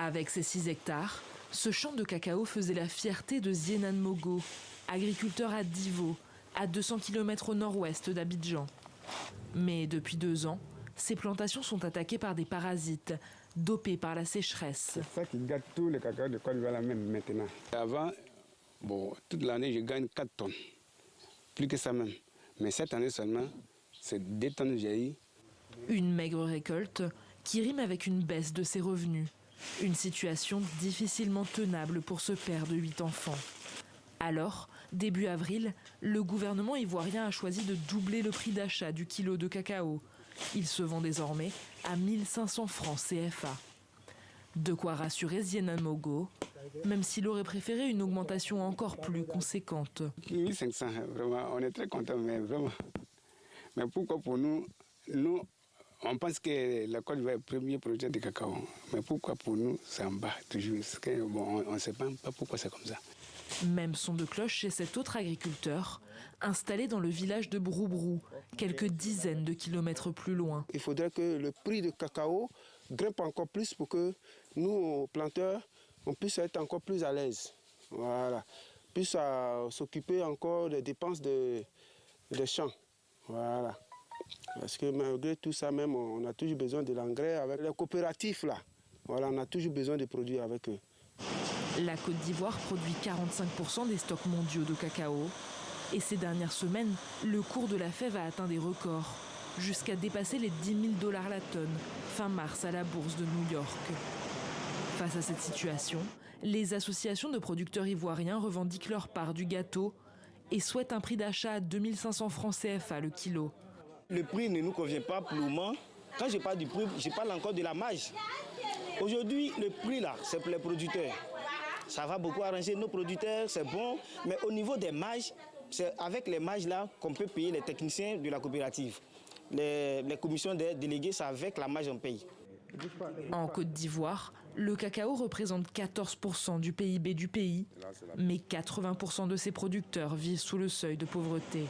Avec ses 6 hectares, ce champ de cacao faisait la fierté de Zienan Mogo, agriculteur à Divo, à 200 km au nord-ouest d'Abidjan. Mais depuis 2 ans, ces plantations sont attaquées par des parasites, dopés par la sécheresse. C'est ça qui gâte tout le cacao de Côte d'Ivoire même maintenant. Avant, toute l'année, je gagne 4 tonnes. Plus que ça même. Mais cette année seulement, c'est 2 tonnes que j'ai eu. Une maigre récolte qui rime avec une baisse de ses revenus. Une situation difficilement tenable pour ce père de 8 enfants. Alors, début avril, le gouvernement ivoirien a choisi de doubler le prix d'achat du kilo de cacao. Il se vend désormais à 1500 francs CFA. De quoi rassurer Zienan Mogo, même s'il aurait préféré une augmentation encore plus conséquente. 1500, vraiment, on est très contents, mais vraiment. Mais pourquoi pour nous, on pense que la Côte d'Ivoire est le premier producteur de cacao. Mais pourquoi pour nous, c'est en bas toujours? On ne sait pas pourquoi c'est comme ça. Même son de cloche chez cet autre agriculteur, installé dans le village de Broubrou, quelques dizaines de kilomètres plus loin. Il faudrait que le prix du cacao grimpe encore plus pour que nous, planteurs, on puisse être encore plus à l'aise. Voilà. Puisse s'occuper encore des dépenses des champs. Voilà. Parce que malgré tout ça même, on a toujours besoin de l'engrais avec les coopératifs là. Voilà, on a toujours besoin de produits avec eux. La Côte d'Ivoire produit 45% des stocks mondiaux de cacao. Et ces dernières semaines, le cours de la fève a atteint des records, jusqu'à dépasser les 10 000 $ la tonne, fin mars à la bourse de New York. Face à cette situation, les associations de producteurs ivoiriens revendiquent leur part du gâteau et souhaitent un prix d'achat à 2500 francs CFA le kilo. Le prix ne nous convient pas pour le moment. Quand je parle du prix, je parle encore de la marge. Aujourd'hui, le prix là, c'est pour les producteurs. Ça va beaucoup arranger nos producteurs, c'est bon. Mais au niveau des marges, c'est avec les marges là qu'on peut payer les techniciens de la coopérative. Les commissions des délégués, c'est avec la marge qu'on paye. En Côte d'Ivoire, le cacao représente 14% du PIB du pays, mais 80% de ses producteurs vivent sous le seuil de pauvreté.